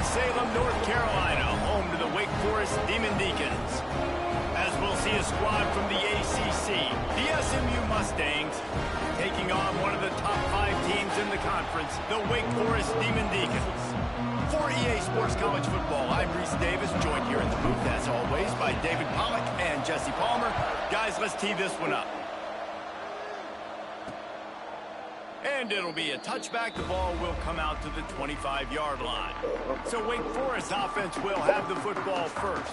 Winston-Salem, North Carolina, home to the Wake Forest Demon Deacons. As we'll see a squad from the ACC, the SMU Mustangs, taking on one of the top 5 teams in the conference, the Wake Forest Demon Deacons. For EA Sports College Football, I'm Reese Davis, joined here in the booth, as always, by David Pollack and Jesse Palmer. Guys, let's tee this one up. And it'll be a touchback. The ball will come out to the 25-yard line. So Wake Forest offense will have the football first.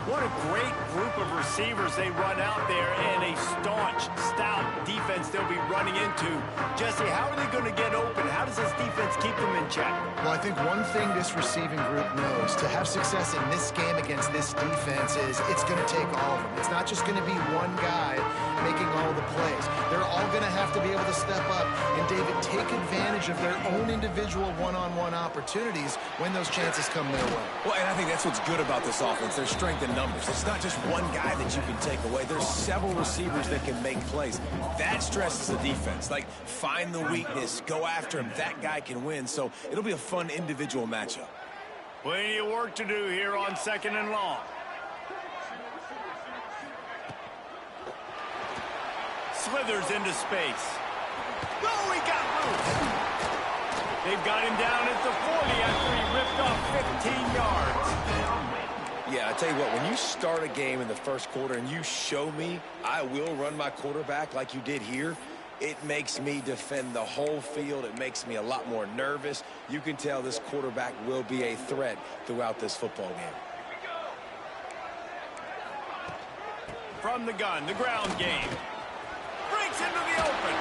What a great group of receivers they run out there, and a staunch, stout defense they'll be running into. Jesse, how are they going to get open? How does this defense keep them in check? Well, I think one thing this receiving group knows, to have success in this game against this defense, is it's going to take all of them. It's not just going to be one guy making all the plays. They're all going to have to be able to step up and, David, take advantage of their own individual one-on-one opportunities when those chances come their way. Well, and I think that's what's good about this offense. Their strength in numbers. It's not just one guy that you can take away. There's several receivers that can make plays. That stresses the defense. Like, find the weakness, go after him. That guy can win. So it'll be a fun individual matchup. Plenty of work to do here on 2nd and long. Slithers into space. Oh, he got loose. They've got him down at the 40 after he ripped off 15 yards. Yeah, I tell you what, when you start a game in the first quarter and you show me I will run my quarterback like you did here, it makes me defend the whole field. It makes me a lot more nervous. You can tell this quarterback will be a threat throughout this football game. From the gun, the ground game. Breaks into the open.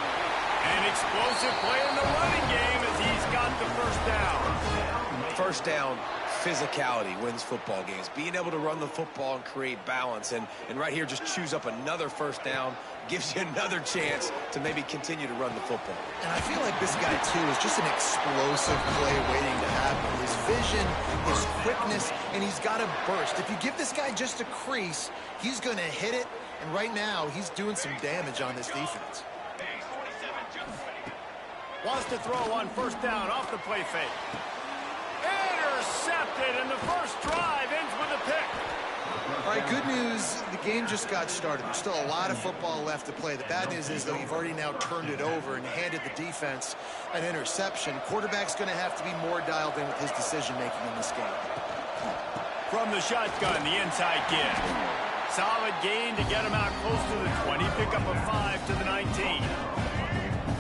An explosive play in the running game as he's got the first down. First down, physicality wins football games. Being able to run the football and create balance. And right here, just choose up another first down, gives you another chance to maybe continue to run the football. And I feel like this guy, too, is just an explosive play waiting to happen. His vision, his quickness, and he's got a burst. If you give this guy just a crease, he's going to hit it. And right now, he's doing some damage on this defense. Wants to throw on first down off the play fake. Intercepted, and the first drive ends with a pick. All right, good news, the game just got started. There's still a lot of football left to play. The bad news is, though, you've already now turned it over and handed the defense an interception. Quarterback's going to have to be more dialed in with his decision-making in this game. From the shotgun, the inside give. Solid gain to get him out close to the 20. Pick up a 5 to the 19.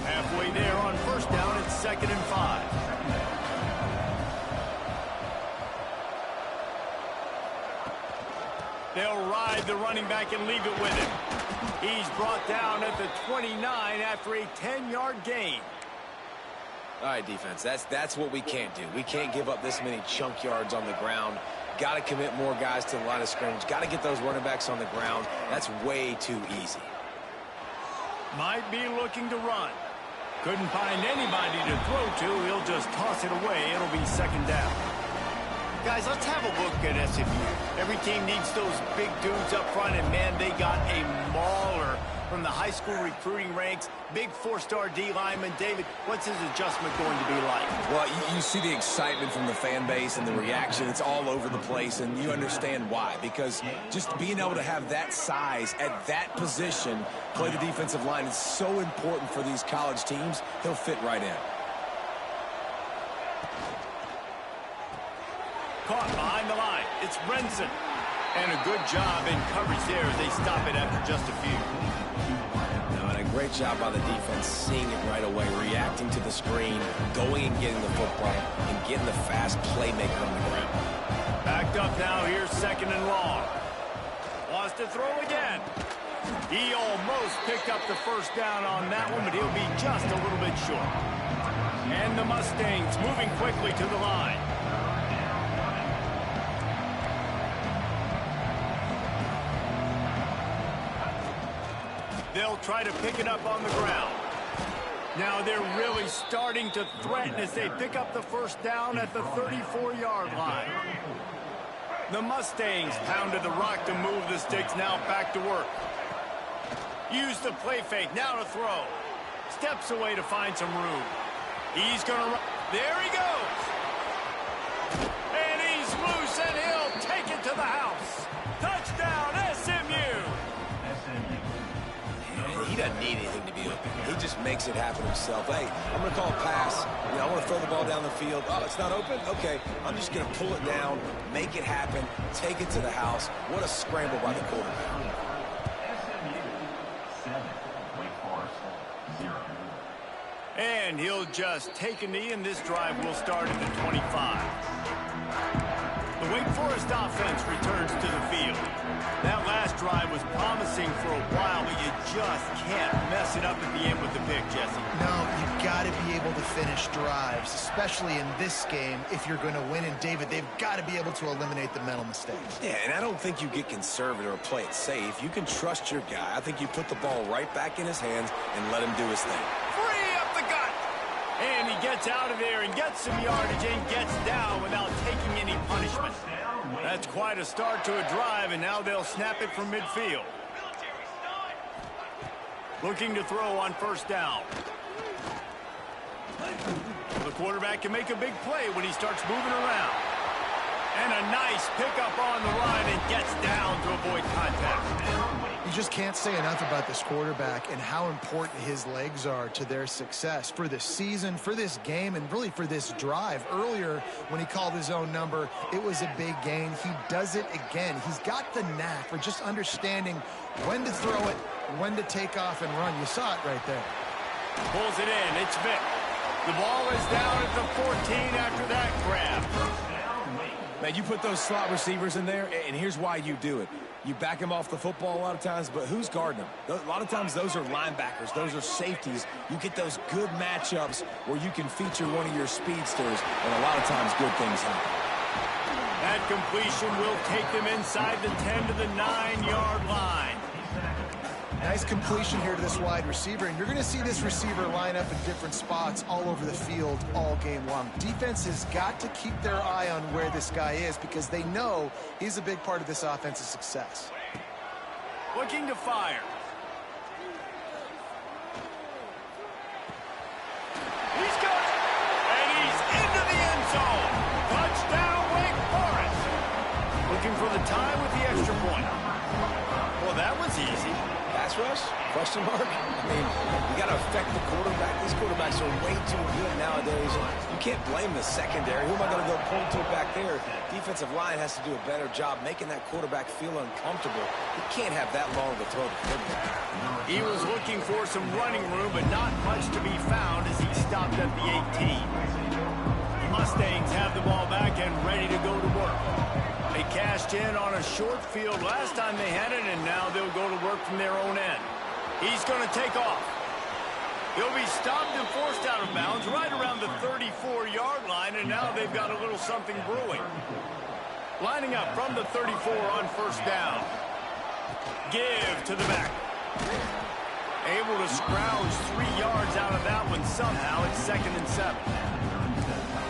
Halfway there on first down, it's 2nd and 5. They'll ride the running back and leave it with him. He's brought down at the 29 after a 10-yard gain. All right, defense, that's what we can't do. We can't give up this many chunk yards on the ground. Got to commit more guys to the line of scrimmage. Got to get those running backs on the ground. That's way too easy. Might be looking to run. Couldn't find anybody to throw to. He'll just toss it away. It'll be 2nd down. Guys, let's have a look at SMU. Every team needs those big dudes up front, and, man, they got a mauler from the high school recruiting ranks. Big 4-star D lineman. David, what's his adjustment going to be like? Well, you see the excitement from the fan base and the reaction. It's all over the place, and you understand why. Because just being able to have that size at that position, play the defensive line, is so important for these college teams. He'll fit right in. Caught behind the line. It's Renson. And a good job in coverage there as they stop it after just a few. And a great job by the defense, seeing it right away, reacting to the screen, going and getting the football, and getting the fast playmaker on the ground. Backed up now, here's 2nd and long. Wants to throw again. He almost picked up the first down on that one, but he'll be just a little bit short. And the Mustangs moving quickly to the line. They'll try to pick it up on the ground. Now they're really starting to threaten as they pick up the first down at the 34-yard line. The Mustangs pounded the rock to move the sticks. Now back to work. Use the play fake. Now to throw. Steps away to find some room. He's going to run. There he goes. doesn't need anything to be open. He just makes it happen himself. Hey, I'm going to call a pass. You know, I want to throw the ball down the field. Oh, it's not open? Okay, I'm just going to pull it down, make it happen, take it to the house. What a scramble by the quarterback. And he'll just take a knee, and this drive will start at the 25. The Wake Forest offense returns to the field. That last drive was promising for a while, but you just can't mess it up at the end with the pick, Jesse. No, you've got to be able to finish drives, especially in this game if you're going to win. And, David, they've got to be able to eliminate the mental mistakes. Yeah, and I don't think you get conservative or play it safe. You can trust your guy. I think you put the ball right back in his hands and let him do his thing. Free up the gut! And he gets out of there and gets some yardage and gets down without taking any punishment. That's quite a start to a drive, and now they'll snap it from midfield. Looking to throw on first down. The quarterback can make a big play when he starts moving around. And a nice pickup on the run and gets down to avoid contact. You just can't say enough about this quarterback and how important his legs are to their success for this season, for this game, and really for this drive. Earlier, when he called his own number, it was a big gain. He does it again. He's got the knack for just understanding when to throw it, when to take off and run. You saw it right there. Pulls it in. It's Vic. The ball is down at the 14 after that grab. Man, you put those slot receivers in there, and here's why you do it. You back them off the football a lot of times, but who's guarding them? A lot of times those are linebackers. Those are safeties. You get those good matchups where you can feature one of your speedsters, and a lot of times good things happen. That completion will take them inside the 10 to the 9-yard line. Nice completion here to this wide receiver, and you're going to see this receiver line up in different spots all over the field all game long. Defense has got to keep their eye on where this guy is because they know he's a big part of this offense's success. Looking to fire. He's got it, and he's into the end zone. Touchdown, Wake Forest. Looking for the tie with the extra point. Well, that was easy. Pass rush? Question mark? I mean, you got to affect the quarterback. These quarterbacks are way too good nowadays. You can't blame the secondary. Who am I going to go point to back there? Defensive line has to do a better job making that quarterback feel uncomfortable. He can't have that long to throw the football. He was looking for some running room, but not much to be found as he stopped at the 18. The Mustangs have the ball back and ready to go to work. They cashed in on a short field last time they had it, and now they'll go to work from their own end. He's going to take off. He'll be stopped and forced out of bounds right around the 34-yard line, and now they've got a little something brewing. Lining up from the 34 on first down. Give to the back. Able to scrounge 3 yards out of that one somehow. It's 2nd and 7.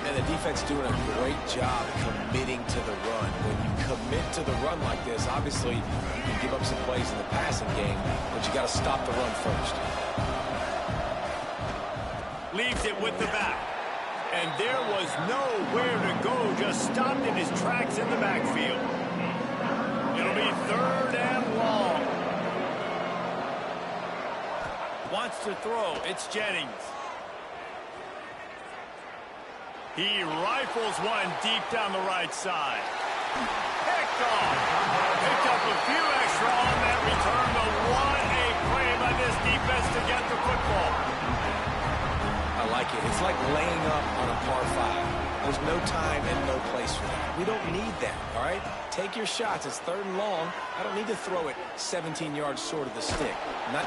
And the defense doing a great job committing to the run. When you commit to the run like this, obviously you can give up some plays in the passing game, but you got to stop the run first. Leaves it with the back. And there was nowhere to go, just stopped in his tracks in the backfield. It'll be 3rd and long. Wants to throw. It's Jennings. He rifles one deep down the right side. Picked off. Picked up a few extra on that return, but what a play by this defense to get the football. I like it. It's like laying up on a par 5. There's no time and no place for that. We don't need that, all right? Take your shots. It's 3rd and long. I don't need to throw it 17 yards short of the stick. And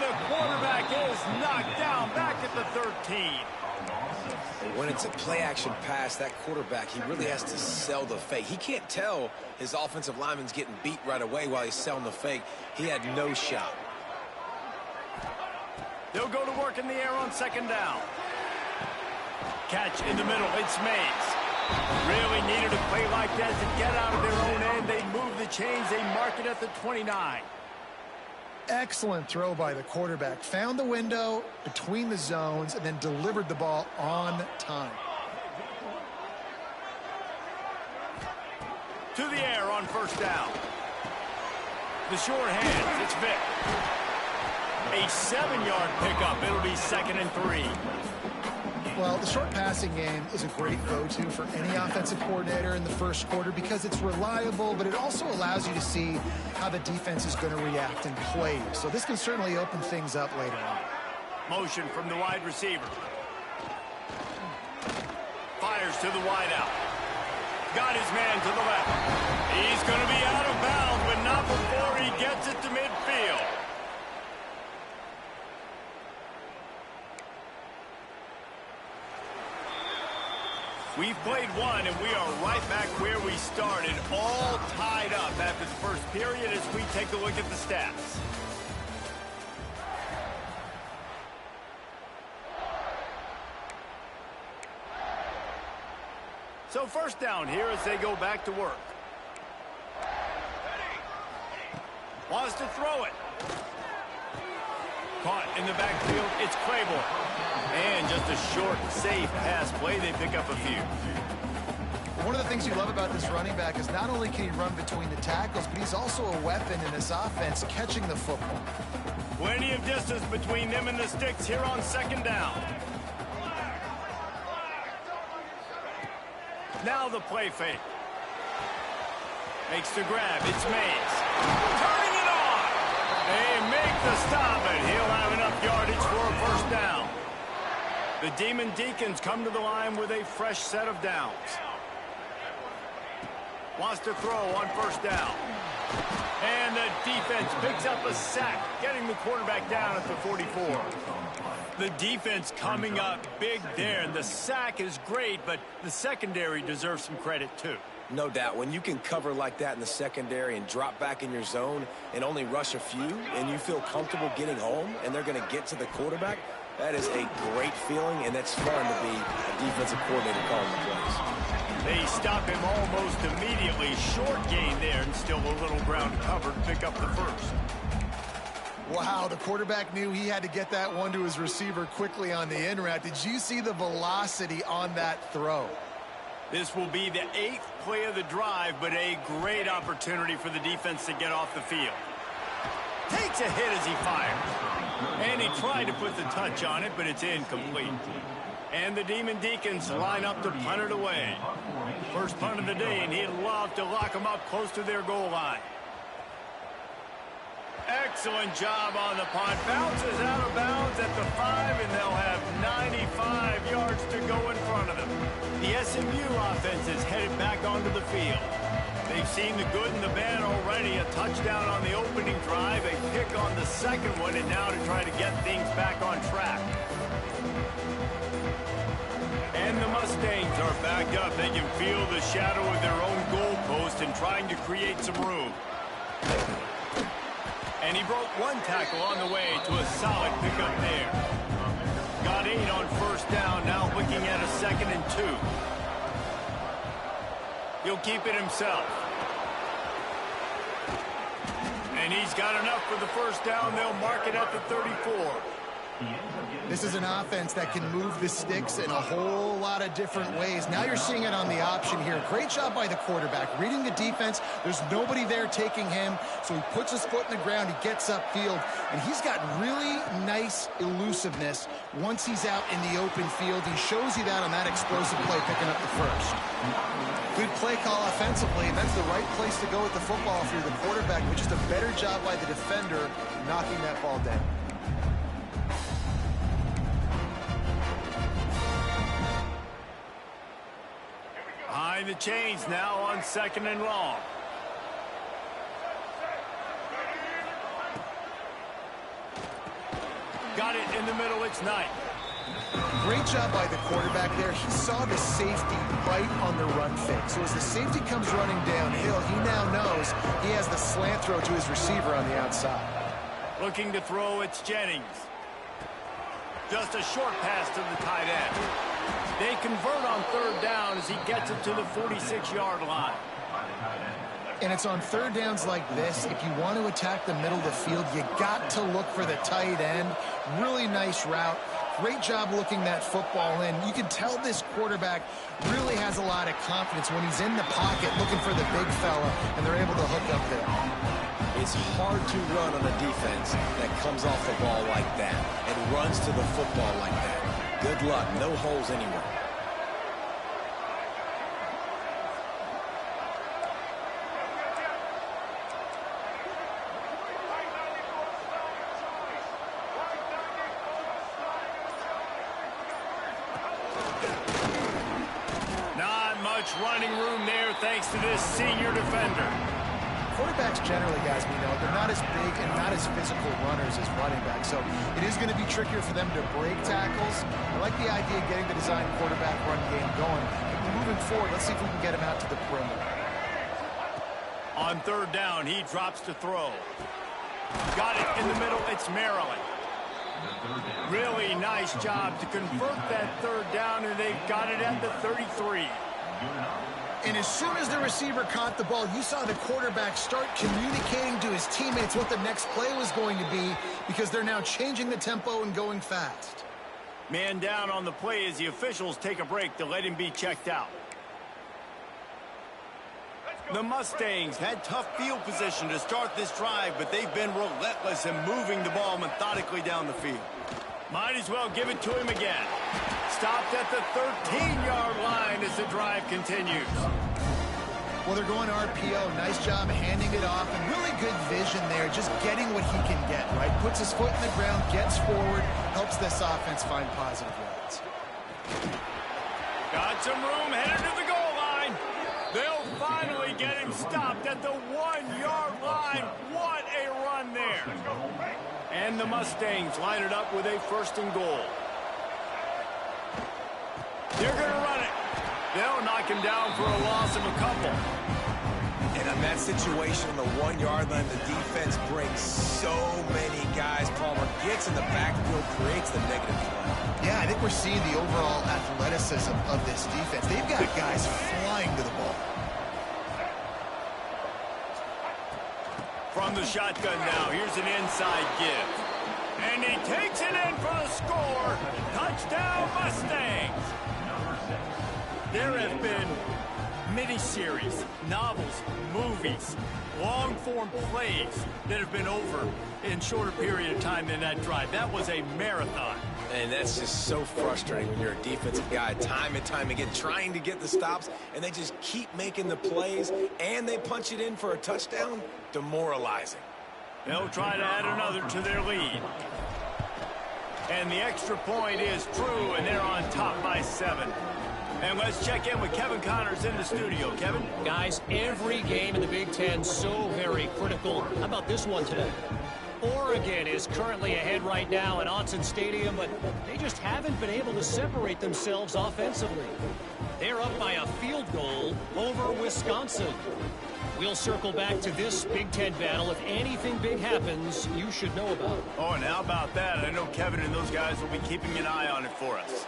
the quarterback is knocked down back at the 13. When it's a play-action pass, that quarterback, he really has to sell the fake. He can't tell his offensive lineman's getting beat right away while he's selling the fake. He had no shot. They'll go to work in the air on 2nd down. Catch in the middle. It's Mays. Really needed a play like that to get out of their own end. They move the chains. They mark it at the 29. Excellent throw by the quarterback. Found the window between the zones and then delivered the ball on time. To the air on first down. The short hands. It's Vic. A 7-yard pickup. It'll be 2nd and 3. Well, the short passing game is a great go-to for any offensive coordinator in the first quarter because it's reliable, but it also allows you to see how the defense is going to react and play. So this can certainly open things up later on. Motion from the wide receiver. Fires to the wideout. Got his man to the left. He's going to be out of bounds, but not before he gets it to midfield. We've played one, and we are right back where we started, all tied up after the first period as we take a look at the stats. So first down here as they go back to work. Wants to throw it. Caught in the backfield, it's Claiborne. And just a short, safe pass play, they pick up a few. One of the things you love about this running back is not only can he run between the tackles, but he's also a weapon in this offense, catching the football. Plenty of distance between them and the sticks here on 2nd down. Now the play fake. Makes the grab. It's Mays. Turning it on. They make the stop, and he'll have enough yardage for a first down. The Demon Deacons come to the line with a fresh set of downs. Wants to throw on first down. And the defense picks up a sack, getting the quarterback down at the 44. The defense coming up big there, and the sack is great, but the secondary deserves some credit too. No doubt. When you can cover like that in the secondary and drop back in your zone and only rush a few, and you feel comfortable getting home, and they're going to get to the quarterback, that is a great feeling, and that's fun to be a defensive coordinator calling the plays. They stop him almost immediately. Short gain there, and still a little ground covered. Pick up the first. Wow, the quarterback knew he had to get that one to his receiver quickly on the in route. Did you see the velocity on that throw? This will be the 8th play of the drive, but a great opportunity for the defense to get off the field. Takes a hit as he fires. And he tried to put the touch on it, but it's incomplete. And the Demon Deacons line up to punt it away. First punt of the day, and he'd love to lock them up close to their goal line. Excellent job on the punt. Bounces out of bounds at the 5, and they'll have 95 yards to go in front of them. The SMU offense is headed back onto the field. They've seen the good and the bad already. A touchdown on the opening drive, a pick on the second one, and now to try to get things back on track. And the Mustangs are backed up. They can feel the shadow of their own goalpost and trying to create some room. And he broke one tackle on the way to a solid pickup there. Got 8 on first down, now looking at a 2nd and 2. He'll keep it himself. And he's got enough for the first down. They'll mark it at the 34. This is an offense that can move the sticks in a whole lot of different ways. Now you're seeing it on the option here. Great job by the quarterback. Reading the defense, there's nobody there taking him, so he puts his foot in the ground, he gets upfield, and he's got really nice elusiveness once he's out in the open field. He shows you that on that explosive play, picking up the first. Good play call offensively, and that's the right place to go with the football if you're the quarterback, but just a better job by the defender knocking that ball down. Behind the chains now on 2nd and long. Got it in the middle, it's Knight. Great job by the quarterback there. He saw the safety right on the run fake. So as the safety comes running downhill, he now knows he has the slant throw to his receiver on the outside. Looking to throw, it's Jennings. Just a short pass to the tight end. They convert on 3rd down as he gets it to the 46-yard line. And it's on 3rd downs like this. If you want to attack the middle of the field, you got to look for the tight end. Really nice route. Great job looking that football in. You can tell this quarterback really has a lot of confidence when he's in the pocket looking for the big fella, and they're able to hook up there. It's hard to run on a defense that comes off the ball like that and runs to the football like that. Good luck. No holes anywhere. Running room there thanks to this senior defender. Quarterbacks generally, guys, we know, they're not as big and not as physical runners as running backs, so it is going to be trickier for them to break tackles. I like the idea of getting the design quarterback run game going. Moving forward, let's see if we can get him out to the perimeter. On third down, he drops to throw. Got it in the middle. It's Maryland. Really nice job to convert that third down, and they've got it at the 33. And as soon as the receiver caught the ball, you saw the quarterback start communicating to his teammates what the next play was going to be, because they're now changing the tempo and going fast. Man down on the play as the officials take a break to let him be checked out. The Mustangs had tough field position to start this drive, but they've been relentless in moving the ball methodically down the field. Might as well give it to him again. Stopped at the 13-yard line as the drive continues. Well, they're going RPO. Nice job handing it off, and really good vision there, just getting what he can get, right? Puts his foot in the ground, gets forward, helps this offense find positive yards. Got some room, headed to the goal line. They'll finally get him stopped at the 1-yard line. What a run there. And the Mustangs line it up with a 1st and goal. They're going to run it. They'll knock him down for a loss of a couple. And in that situation, on the 1-yard line, the defense brings so many guys. Palmer gets in the backfield, creates the negative play. Yeah, I think we're seeing the overall athleticism of this defense. They've got guys flying to the ball. From the shotgun now, here's an inside give. And he takes it in for the score. Touchdown, Mustangs. There have been miniseries, novels, movies, long-form plays that have been over in shorter period of time than that drive. That was a marathon. And that's just so frustrating when you're a defensive guy, time and time again, trying to get the stops, and they just keep making the plays, and they punch it in for a touchdown. Demoralizing. They'll try to add another to their lead. And the extra point is true, and they're on top by 7. And let's check in with Kevin Connors in the studio. Kevin? Guys, every game in the Big Ten so very critical. How about this one today? Oregon is currently ahead right now at Autzen Stadium, but they just haven't been able to separate themselves offensively. They're up by a field goal over Wisconsin. We'll circle back to this Big Ten battle. If anything big happens, you should know about it. Oh, and how about that? I know Kevin and those guys will be keeping an eye on it for us.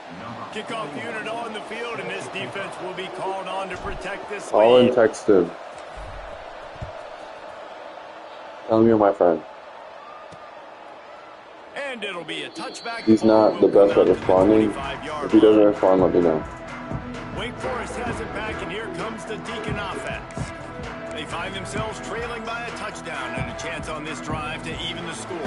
Kickoff unit on the field, and this defense will be called on to protect this lead. All in texted. Tell me you're my friend. And it'll be a touchback. He's not the best at responding. If he doesn't respond, let me know. Wake Forest has it back, and here comes the Deacon offense. They find themselves trailing by a touchdown and a chance on this drive to even the score.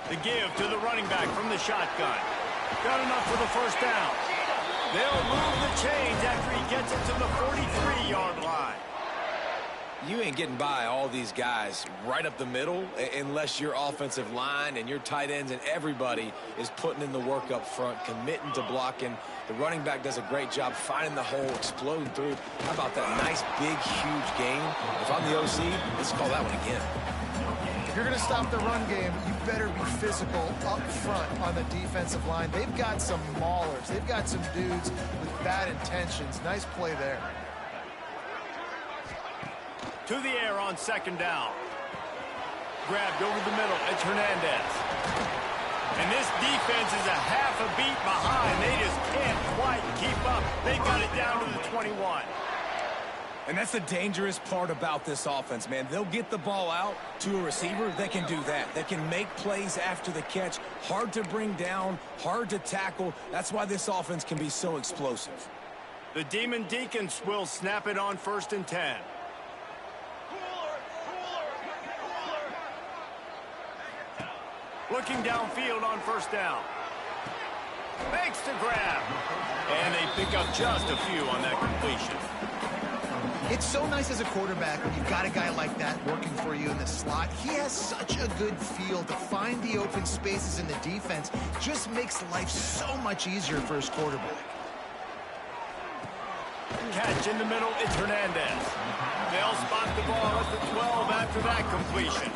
The give to the running back from the shotgun. Got enough for the 1st down. They'll move the chains after he gets it to the 43-yard line. You ain't getting by all these guys right up the middle unless your offensive line and your tight ends and everybody is putting in the work up front, committing to blocking. The running back does a great job finding the hole, exploding through. How about that nice, big, huge gain? If I'm the OC, let's call that one again. If you're going to stop the run game, you better be physical up front on the defensive line. They've got some maulers. They've got some dudes with bad intentions. Nice play there. To the air on 2nd down. Grabbed over the middle. It's Hernandez. And this defense is a half a beat behind. They just can't quite keep up. They got it down to the 21. And that's the dangerous part about this offense, man. They'll get the ball out to a receiver. They can do that. They can make plays after the catch. Hard to bring down, hard to tackle. That's why this offense can be so explosive. The Demon Deacons will snap it on 1st and 10. Looking downfield on 1st down. Makes the grab. And they pick up just a few on that completion. It's so nice as a quarterback when you've got a guy like that working for you in the slot. He has such a good feel to find the open spaces in the defense. Just makes life so much easier for his quarterback. Catch in the middle, it's Hernandez. They'll spot the ball at the 12 after that completion.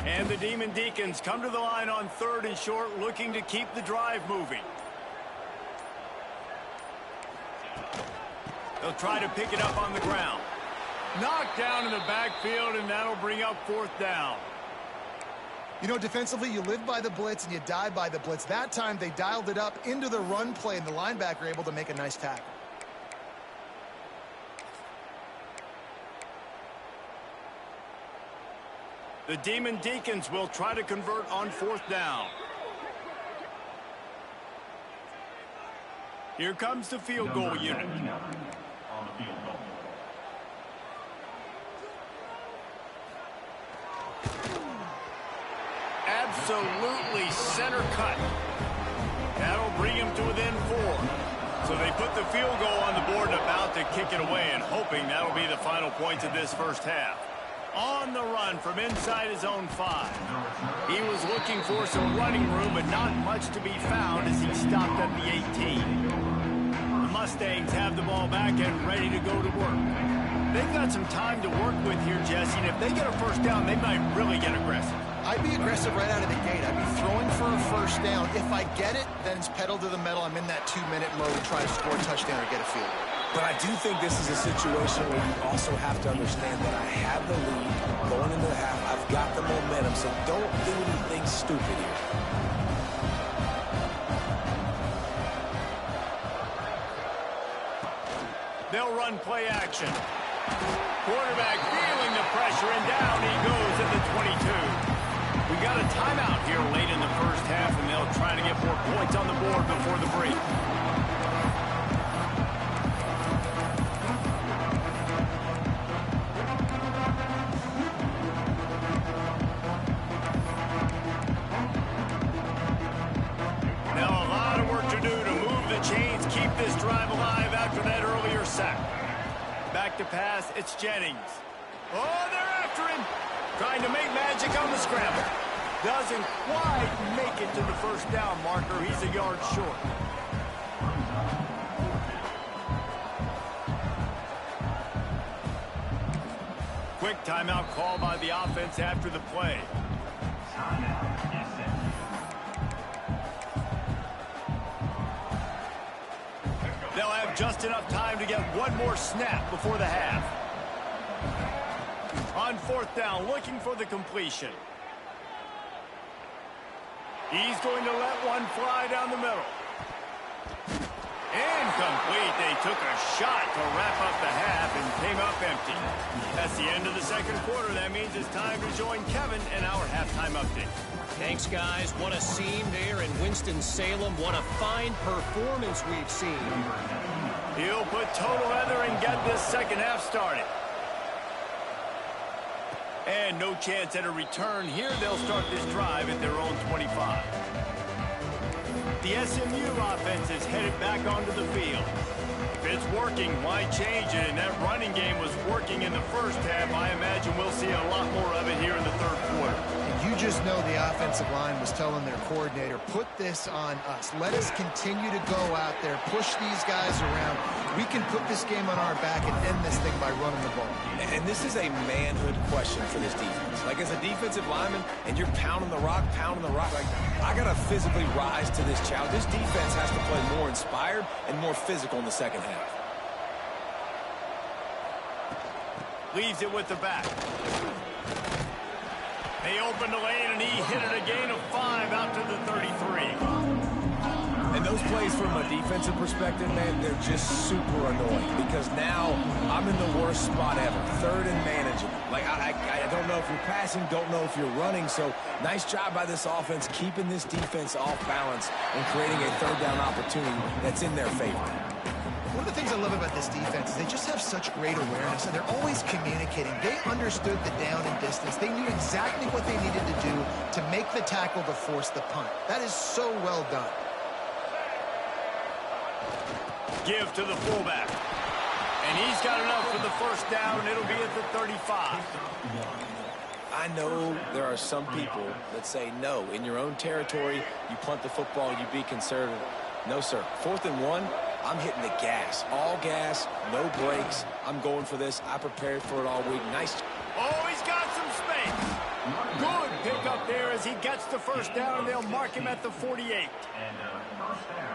And the Demon Deacons come to the line on 3rd and short, looking to keep the drive moving. They'll try to pick it up on the ground. Knocked down in the backfield, and that'll bring up 4th down. You know, defensively, you live by the blitz and you die by the blitz. That time, they dialed it up into the run play, and the linebacker able to make a nice tackle. The Demon Deacons will try to convert on 4th down. Here comes the field goal unit. Absolutely center cut. That'll bring him to within 4. So they put the field goal on the board and about to kick it away, and hoping that'll be the final points of this first half. On the run from inside his own 5. He was looking for some running room, but not much to be found as he stopped at the 18. The Mustangs have the ball back and ready to go to work. They've got some time to work with here, Jesse, and if they get a 1st down, they might really get aggressive. I'd be aggressive right out of the gate. I'd be throwing for a 1st down. If I get it, then it's pedal to the metal. I'm in that 2-minute mode to try to score a touchdown or get a field goal. But I do think this is a situation where you also have to understand that I have the lead going into the half. I've got the momentum, so don't do anything stupid here. They'll run play action. Quarterback feeling the pressure, and down he goes at the 22. We got a timeout here late in the first half, and they'll try to get more points on the board before the break. Now a lot of work to do to move the chains, keep this drive alive after that earlier sack. Back to pass, it's Jennings. Oh, they're after him. Trying to make magic on the scramble. Doesn't quite make it to the 1st down marker. He's a yard short. Quick timeout call by the offense after the play. They'll have just enough time to get one more snap before the half. On 4th down, looking for the completion. He's going to let one fly down the middle. Incomplete. They took a shot to wrap up the half and came up empty. That's the end of the 2nd quarter. That means it's time to join Kevin in our halftime update. Thanks, guys. What a scene there in Winston-Salem. What a fine performance we've seen. He'll put total leather and get this 2nd half started. And no chance at a return here. They'll start this drive at their own 25. The SMU offense is headed back onto the field. If it's working, why change it? And that running game was working in the first half. I imagine we'll see a lot more of it here in the 3rd quarter. And you just know the offensive line was telling their coordinator, put this on us. Let us continue to go out there, push these guys around. We can put this game on our back and end this thing by running the ball. And this is a manhood question for this defense. Like, as a defensive lineman, and you're pounding the rock, like, I got to physically rise to this challenge. This defense has to play more inspired and more physical in the 2nd half. Leaves it with the back. They opened the lane, and he hit it a gain of 5 out to the 33. And those plays from a defensive perspective, man, they're just super annoying because now I'm in the worst spot ever, third and manageable. Like, I don't know if you're passing, don't know if you're running, so nice job by this offense keeping this defense off balance and creating a third down opportunity that's in their favor. One of the things I love about this defense is they just have such great awareness, and they're always communicating. They understood the down and distance. They knew exactly what they needed to do to make the tackle to force the punt. That is so well done. Give to the fullback. And he's got enough for the first down. It'll be at the 35. I know there are some people that say, no, in your own territory, you punt the football, you be conservative. No, sir. 4th and 1, I'm hitting the gas. All gas, no brakes. I'm going for this. I prepared for it all week. Nice. Oh, he's got some space. Good pick up there as he gets the first down, and they'll mark him at the 48.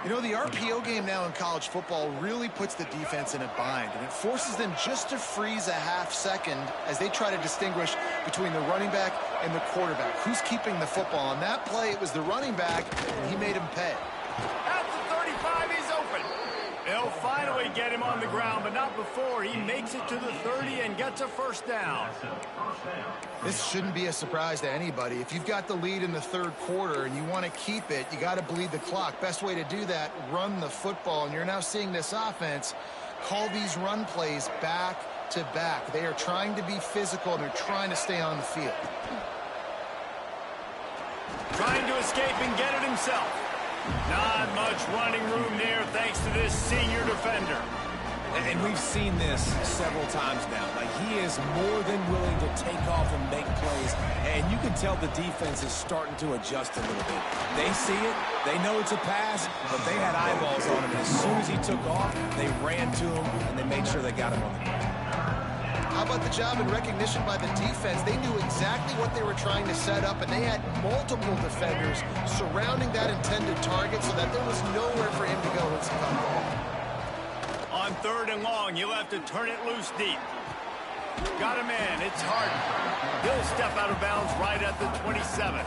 You know, the RPO game now in college football really puts the defense in a bind, and it forces them just to freeze a half second as they try to distinguish between the running back and the quarterback. Who's keeping the football? On that play, it was the running back, and he made him pay. At the 35, he's open. They'll finally get him on the ground, but not before he makes it to the 30 and gets a first down. This shouldn't be a surprise to anybody. If you've got the lead in the third quarter and you want to keep it, you got to bleed the clock. Best way to do that, run the football. And you're now seeing this offense call these run plays back to back. They are trying to be physical, and they're trying to stay on the field. Trying to escape and get it himself. Not much running room there thanks to this senior defender. And we've seen this several times now. Like, he is more than willing to take off and make plays. And you can tell the defense is starting to adjust a little bit. They see it. They know it's a pass, but they had eyeballs on him. And as soon as he took off, they ran to him, and they made sure they got him on the ground. How about the job and recognition by the defense? They knew exactly what they were trying to set up, and they had multiple defenders surrounding that intended target so that there was nowhere for him to go once he caught the ball. On 3rd and long, you'll have to turn it loose deep. Got a man. It's Harden. He'll step out of bounds right at the 27.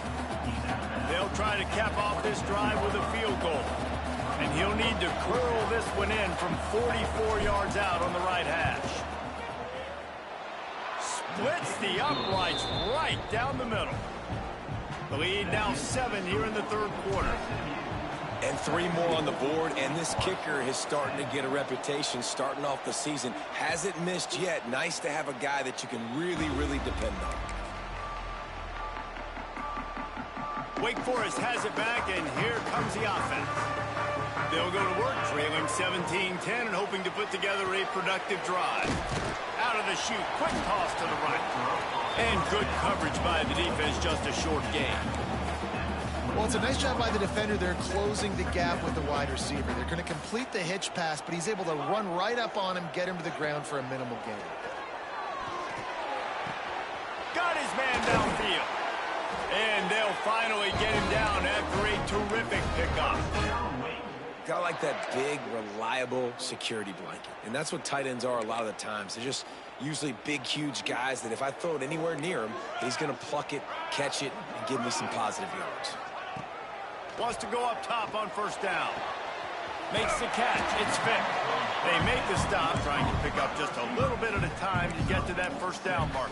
They'll try to cap off this drive with a field goal. And he'll need to curl this one in from 44 yards out on the right hash. Splits the uprights right down the middle. The lead now 7 here in the third quarter. And 3 more on the board, and this kicker is starting to get a reputation starting off the season. Hasn't missed yet. Nice to have a guy that you can really, really depend on. Wake Forest has it back, and here comes the offense. They'll go to work, trailing 17-10 and hoping to put together a productive drive. Out of the chute, quick toss to the right. And good coverage by the defense, just a short gain. Well, it's a nice job by the defender. They're closing the gap with the wide receiver. They're going to complete the hitch pass, but he's able to run right up on him, get him to the ground for a minimal gain. Got his man downfield. And they'll finally get him down after a terrific pickup. Got like that big, reliable security blanket. And that's what tight ends are a lot of the times. They're just usually big, huge guys that if I throw it anywhere near him, he's going to pluck it, catch it, and give me some positive yards. Wants to go up top on first down. Makes the catch. It's Vick. They make the stop, trying to pick up just a little bit at a time to get to that first down marker.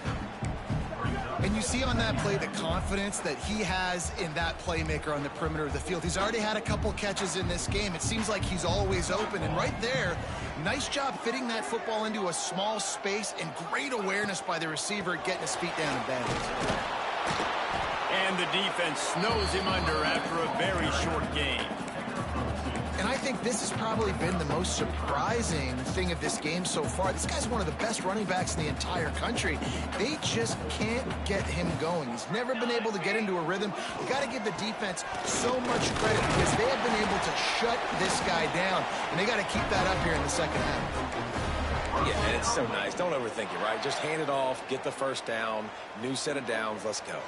And you see on that play the confidence that he has in that playmaker on the perimeter of the field. He's already had a couple catches in this game. It seems like he's always open. And right there, nice job fitting that football into a small space, and great awareness by the receiver getting his feet down and bending. And the defense snows him under after a very short game. And I think this has probably been the most surprising thing of this game so far. This guy's one of the best running backs in the entire country. They just can't get him going. He's never been able to get into a rhythm. You got to give the defense so much credit because they have been able to shut this guy down. And they got to keep that up here in the second half. Yeah, and it's so nice. Don't overthink it, right? Just hand it off, get the first down, new set of downs, let's go.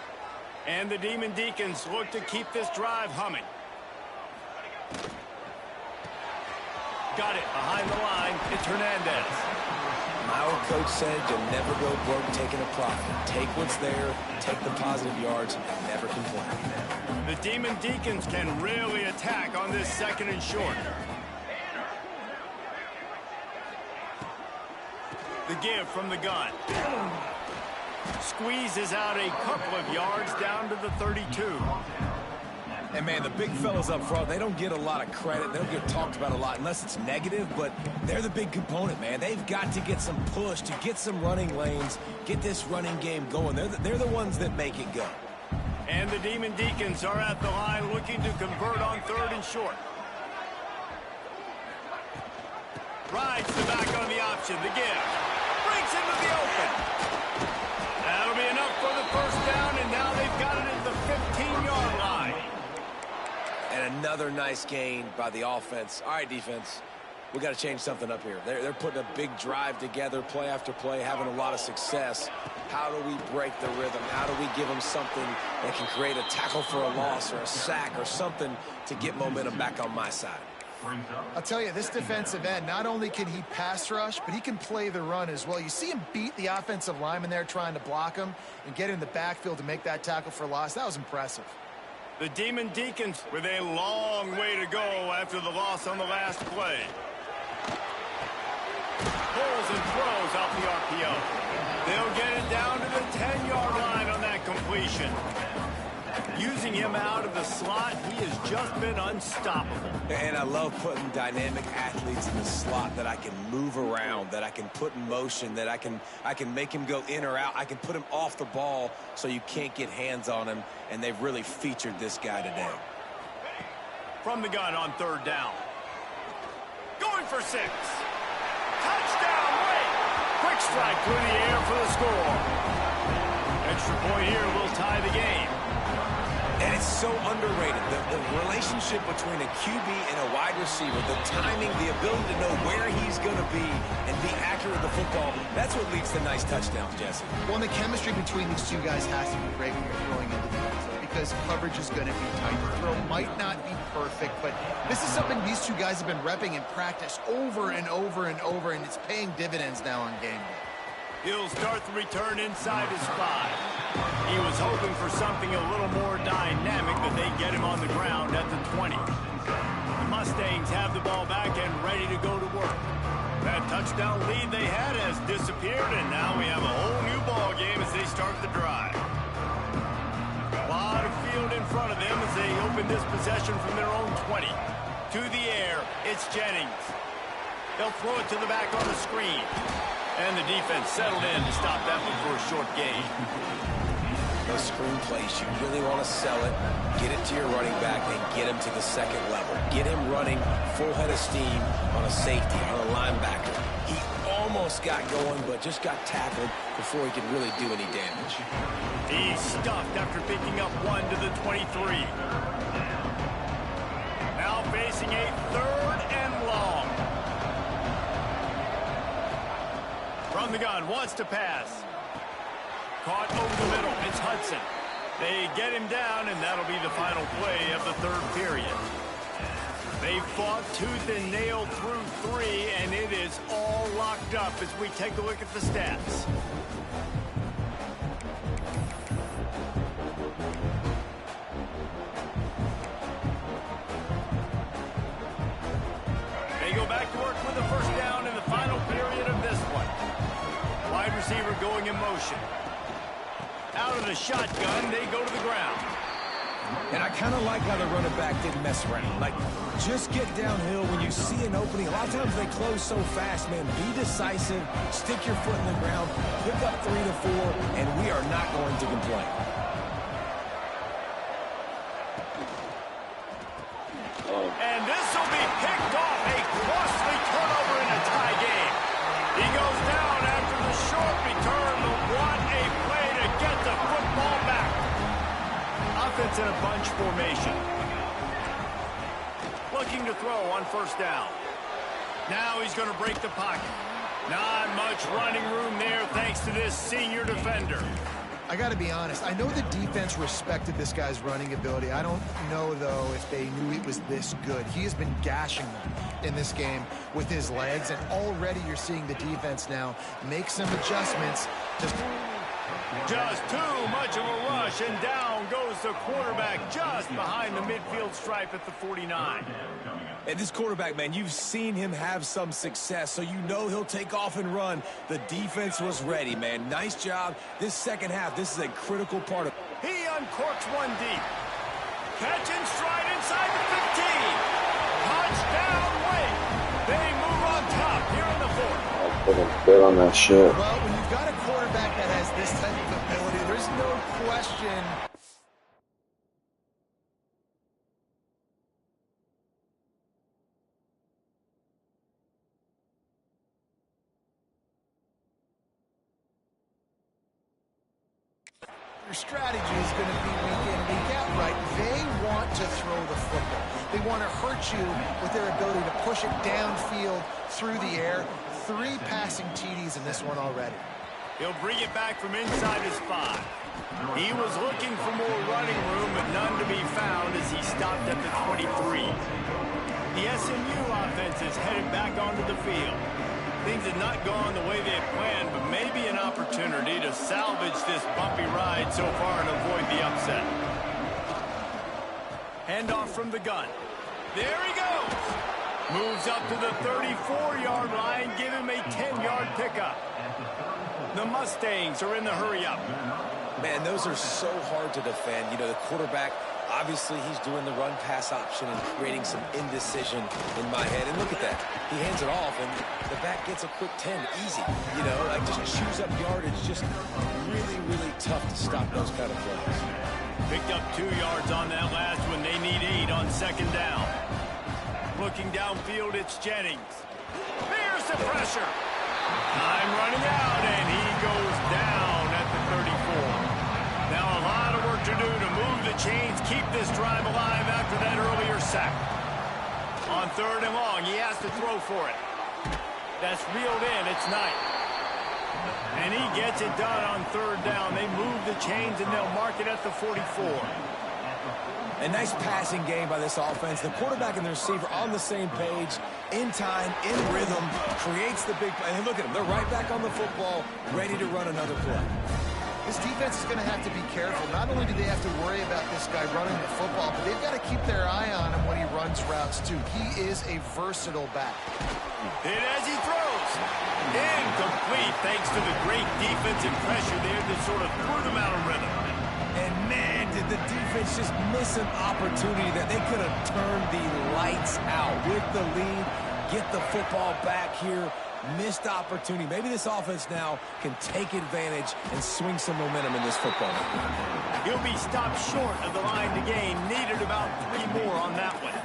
And the Demon Deacons look to keep this drive humming. Got it behind the line. It's Hernandez. My old coach said you'll never go broke taking a profit. Take what's there, take the positive yards, and never complain. The Demon Deacons can really attack on this 2nd and short. The give from the gun. Squeezes out a couple of yards down to the 32. And, man, the big fellas up front, they don't get a lot of credit. They don't get talked about a lot unless it's negative, but they're the big component, man. They've got to get some push, to get some running lanes, get this running game going. They're the ones that make it go. And the Demon Deacons are at the line looking to convert on 3rd and short. Rides the back on the option. The give. Breaks into the open. That'll be enough for the 1st down, and now they've got it at the 15-yard line. And another nice gain by the offense. All right, defense, we got to change something up here. They're putting a big drive together, play after play, having a lot of success. How do we break the rhythm? How do we give them something that can create a tackle for a loss or a sack or something to get momentum back on my side? I'll tell you, this defensive end, not only can he pass rush, but he can play the run as well. You see him beat the offensive lineman there trying to block him and get in the backfield to make that tackle for loss. That was impressive. The Demon Deacons with a long way to go after the loss on the last play. Pulls and throws off the RPO. They'll get it down to the 10-yard line on that completion. Using him out of the slot, he has just been unstoppable. And I love putting dynamic athletes in the slot that I can move around, that I can put in motion, that I can make him go in or out. I can put him off the ball so you can't get hands on him, and they've really featured this guy today. From the gun on 3rd down. Going for 6. Touchdown, Wake! Quick strike through the air for the score. Extra point here will tie the game. And it's so underrated. The relationship between a QB and a wide receiver, the timing, the ability to know where he's going to be and be accurate with the football, that's what leads to nice touchdowns, Jesse. Well, and the chemistry between these two guys has to be great when you're throwing into the end zone because coverage is going to be tight. The throw might not be perfect, but this is something these two guys have been repping in practice over and over and over, and it's paying dividends now on game day. He'll start the return inside his 5. He was hoping for something a little more dynamic, but they get him on the ground at the 20. The Mustangs have the ball back and ready to go to work. That touchdown lead they had has disappeared, and now we have a whole new ball game as they start the drive. A lot of field in front of them as they open this possession from their own 20. To the air, it's Jennings. They'll throw it to the back on the screen. And the defense settled in to stop that one for a short gain. Those screen plays, you really want to sell it, get it to your running back, and get him to the 2nd level. Get him running full head of steam on a safety, on a linebacker. He almost got going, but just got tackled before he could really do any damage. He's stuffed after picking up 1 to the 23. Now facing a 3rd and long. From the gun, wants to pass. Caught over the middle, it's Hudson. They get him down, and that'll be the final play of the 3rd period. They fought tooth and nail through 3, and it is all locked up as we take a look at the stats. They go back to work with the 1st down in the final period of this one. Wide receiver going in motion. Out of the shotgun, they go to the ground. And I kind of like how the running back didn't mess around. Like, just get downhill when you see an opening. A lot of times they close so fast, man. Be decisive, stick your foot in the ground, pick up 3 to 4, and we are not going to complain. And this will be picked off. A costly turnover in a tie game. He goes down after the short return. What a play to get the football back. Offense in a bunch formation. Looking to throw on 1st down. Now he's going to break the pocket. Not much running room there thanks to this senior defender. I got to be honest. I know the defense respected this guy's running ability. I don't know, though, if they knew it was this good. He has been gashing them in this game with his legs, and already you're seeing the defense now make some adjustments. Just too much of a rush, and down goes the quarterback just behind the midfield stripe at the 49. And this quarterback, man, you've seen him have some success, so you know he'll take off and run. The defense was ready, man. Nice job. This second half, this is a critical part of... He uncorks one deep. Catch and stride inside the 15. Touchdown, Wake. They move on top here in the fourth. I couldn't bet on that shit. Well, when you've got a quarterback that has this type of ability, there's no question. Your strategy is going to be week in, week out, right? They want to throw the football. They want to hurt you with their ability to push it downfield through the air. 3 passing TDs in this one already. He'll bring it back from inside his 5. He was looking for more running room, but none to be found as he stopped at the 23. The SMU offense is headed back onto the field. Things have not gone the way they had planned, but maybe an opportunity to salvage this bumpy ride so far and avoid the upset. Handoff from the gun. There he goes. Moves up to the 34-yard line, give him a 10-yard pickup. The Mustangs are in the hurry-up. Man, those are so hard to defend. You know, the quarterback, obviously he's doing the run-pass option and creating some indecision in my head. And look at that. He hands it off, and the back gets a quick 10. Easy. You know, like just chews up yardage. Just really, really tough to stop those kind of plays. Picked up 2 yards on that last one. They need 8 on second down. Looking downfield, it's Jennings. There's the pressure. Time running out, and he goes down at the 34. Now a lot of work to do to move the chains, keep this drive alive after that earlier sack. On 3rd and long, he has to throw for it. That's reeled in, it's Knight. And he gets it done on 3rd down. They move the chains, and they'll mark it at the 44. A nice passing game by this offense. The quarterback and the receiver on the same page, in time, in rhythm, creates the big play. And look at them. They're right back on the football, ready to run another play. This defense is going to have to be careful. Not only do they have to worry about this guy running the football, but they've got to keep their eye on him when he runs routes, too. He is a versatile back. Hit as he throws. Incomplete, thanks to the great defensive pressure there that sort of threw them out of rhythm. And man, did the defense just miss an opportunity that they could have turned the lights out with the lead, get the football back here. Missed opportunity. Maybe this offense now can take advantage and swing some momentum in this football. He'll be stopped short of the line to gain. Needed about 3 more on that one.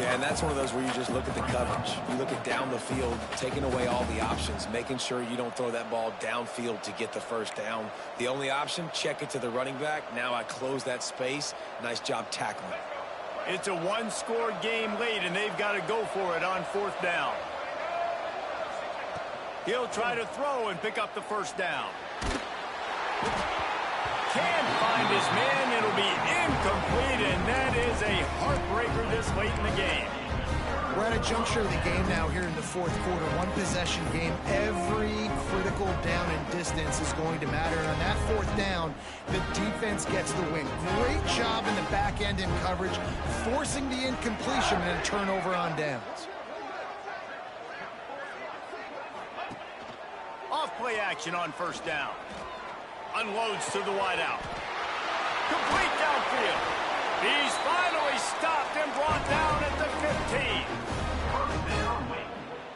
Yeah, and that's one of those where you just look at the coverage. You look at down the field, taking away all the options, making sure you don't throw that ball downfield to get the first down. The only option, check it to the running back. Now I close that space. Nice job tackling. It's a 1-score game late, and they've got to go for it on 4th down. He'll try to throw and pick up the first down. Can't find his man. It'll be incomplete, and that is a heartbreaker this late in the game. We're at a juncture of the game now here in the 4th quarter. 1-possession game. Every critical down and distance is going to matter. And on that 4th down, the defense gets the win. Great job in the back end in coverage, forcing the incompletion and a turnover on downs. Off-play action on 1st down. Unloads to the wideout. Complete downfield. He's finally stopped and brought down at the 15.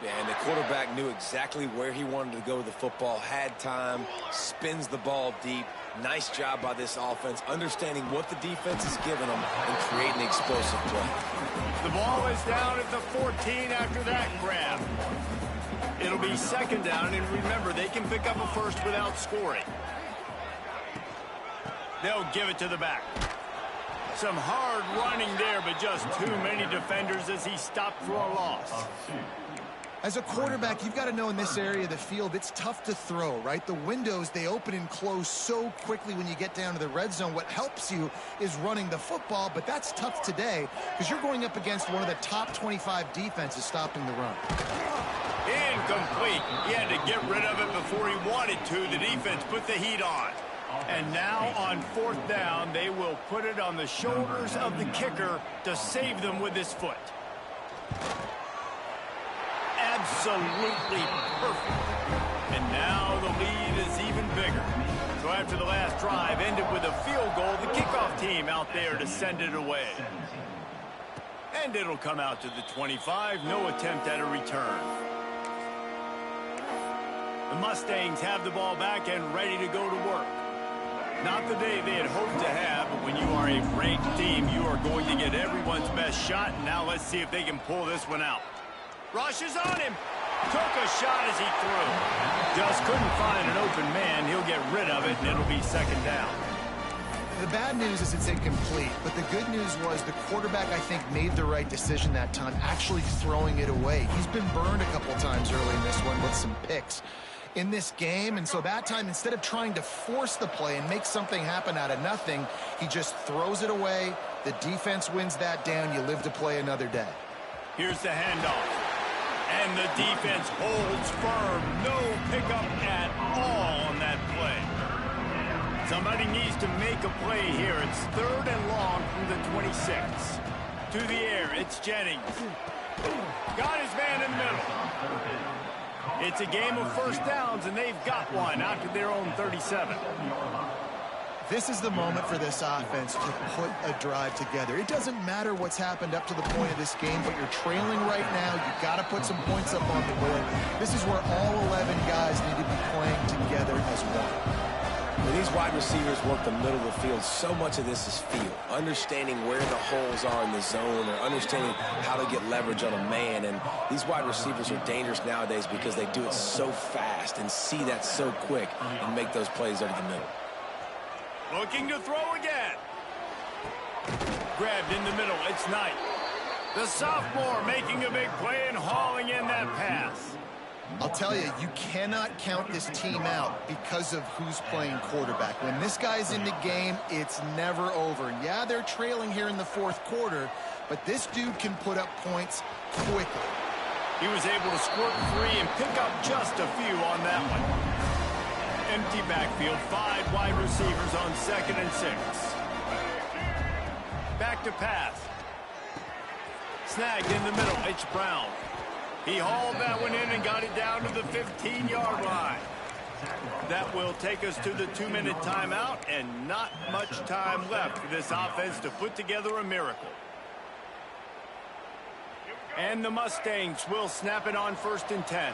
Yeah, and the quarterback knew exactly where he wanted to go with the football, had time, spins the ball deep. Nice job by this offense, understanding what the defense is giving them and creating explosive play. The ball is down at the 14 after that grab. It'll be 2nd down, and remember, they can pick up a first without scoring. They'll give it to the back. Some hard running there, but just too many defenders as he stopped for a loss. As a quarterback, you've got to know in this area of the field, it's tough to throw, right? The windows, they open and close so quickly when you get down to the red zone. What helps you is running the football, but that's tough today because you're going up against one of the top 25 defenses stopping the run. Incomplete. He had to get rid of it before he wanted to. The defense put the heat on. And now on 4th down, they will put it on the shoulders of the kicker to save them with his foot. Absolutely perfect. And now the lead is even bigger. So after the last drive ended with a field goal, the kickoff team out there to send it away. And it'll come out to the 25. No attempt at a return. The Mustangs have the ball back and ready to go to work. Not the day they had hoped to have, but when you are a ranked team, you are going to get everyone's best shot. And now let's see if they can pull this one out. Rushes on him. Took a shot as he threw. Just couldn't find an open man. He'll get rid of it, and it'll be 2nd down. The bad news is it's incomplete, but the good news was the quarterback, I think, made the right decision that time, actually throwing it away. He's been burned a couple times early in this one with some picks in this game, and so that time, instead of trying to force the play and make something happen out of nothing, he just throws it away. The defense wins that down. You live to play another day. Here's the handoff. And the defense holds firm. No pickup at all on that play. Somebody needs to make a play here. It's 3rd and long from the 26. To the air, it's Jennings. Got his man in the middle. It's a game of 1st downs, and they've got one out to their own 37. This is the moment for this offense to put a drive together. It doesn't matter what's happened up to the point of this game, but you're trailing right now. You've got to put some points up on the board. This is where all 11 guys need to be playing together as one. When these wide receivers work the middle of the field, so much of this is feel. Understanding where the holes are in the zone or understanding how to get leverage on a man. And these wide receivers are dangerous nowadays because they do it so fast and see that so quick and make those plays over the middle. Looking to throw again. Grabbed in the middle. It's Knight. The sophomore making a big play and hauling in that pass. I'll tell you, you cannot count this team out because of who's playing quarterback. When this guy's in the game, it's never over. Yeah, they're trailing here in the 4th quarter, but this dude can put up points quickly. He was able to squirt free and pick up just a few on that one. Empty backfield, 5 wide receivers on 2nd and 6. Back to pass. Snagged in the middle, it's Brown. He hauled that one in and got it down to the 15-yard line. That will take us to the 2-minute timeout, and not much time left for this offense to put together a miracle. And the Mustangs will snap it on 1st and 10.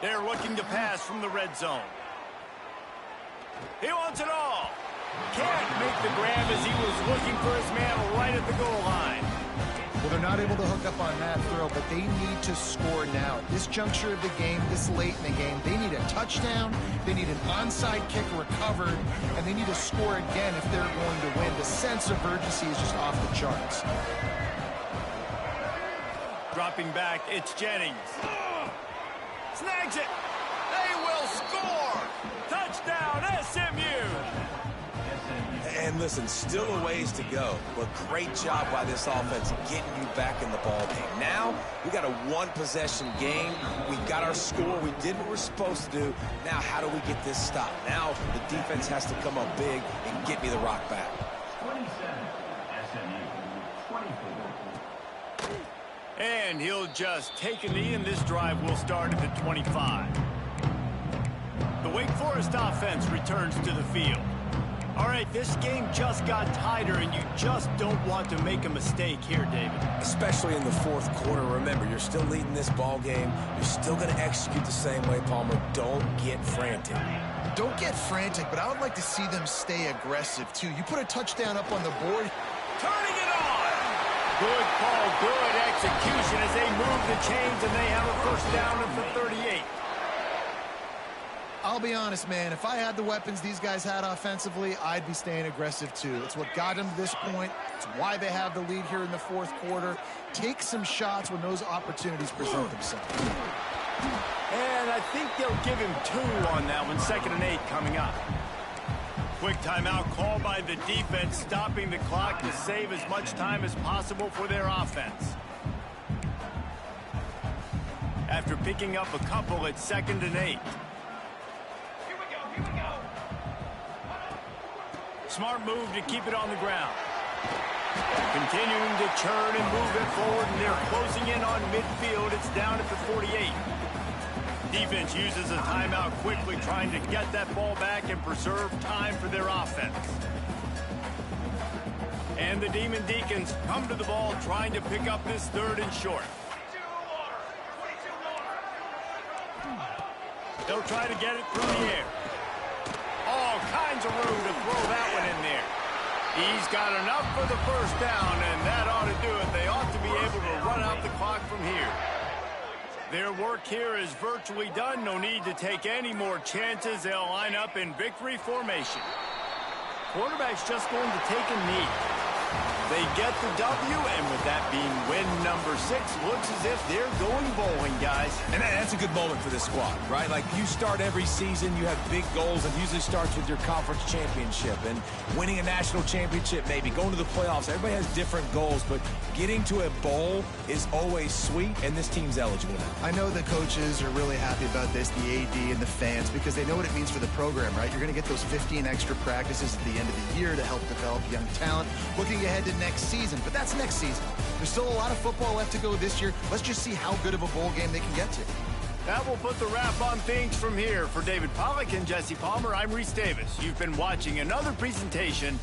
They're looking to pass from the red zone. He wants it all. Can't make the grab as he was looking for his man right at the goal line. Well, they're not able to hook up on that throw, but they need to score now. At this juncture of the game, this late in the game, they need a touchdown, they need an onside kick recovered, and they need to score again if they're going to win. The sense of urgency is just off the charts. Dropping back, it's Jennings. Snags it. They will score. Touchdown, SMU. And listen, still a ways to go, but great job by this offense getting you back in the ball game. Now, we got a 1-possession game. We got our score. We did what we're supposed to do. Now, how do we get this stopped? Now, the defense has to come up big and get me the rock back. 27, SMU, 24. And he'll just take a knee, and this drive will start at the 25. The Wake Forest offense returns to the field. All right, this game just got tighter, and you just don't want to make a mistake here, David. Especially in the 4th quarter. Remember, you're still leading this ball game. You're still going to execute the same way, Palmer. Don't get frantic. Don't get frantic, but I would like to see them stay aggressive, too. You put a touchdown up on the board. Turning it on! Good call, good execution as they move the chains, and they have a 1st down for 38. I'll be honest, man. If I had the weapons these guys had offensively, I'd be staying aggressive too. It's what got them to this point. It's why they have the lead here in the fourth quarter. Take some shots when those opportunities present themselves. And I think they'll give him 2 on that one. 2nd and 8 coming up. Quick timeout called by the defense, stopping the clock to save as much time as possible for their offense. After picking up a couple at 2nd and 8. Smart move to keep it on the ground. Continuing to churn and move it forward, and they're closing in on midfield. It's down at the 48. Defense uses a timeout quickly, trying to get that ball back and preserve time for their offense. And the Demon Deacons come to the ball, trying to pick up this 3rd and short. They'll try to get it through the air. All kinds of room to throw that one in there. He's got enough for the 1st down, and that ought to do it. They ought to be able to run out the clock from here. Their work here is virtually done. No need to take any more chances. They'll line up in victory formation. Quarterback's just going to take a knee. They get the W, and with that being win number 6, looks as if they're going bowling, guys. And that's a good moment for this squad, right? Like, you start every season, you have big goals. It usually starts with your conference championship and winning a national championship, maybe going to the playoffs. Everybody has different goals, but getting to a bowl is always sweet, and this team's eligible now. I know the coaches are really happy about this, the AD and the fans, because they know what it means for the program, right? You're going to get those 15 extra practices at the end of the year to help develop young talent. Looking ahead to next season, but that's next season. There's still a lot of football left to go this year. Let's just see how good of a bowl game they can get to. That will put the wrap on things from here. For David Pollack and Jesse Palmer, I'm Reese Davis. You've been watching another presentation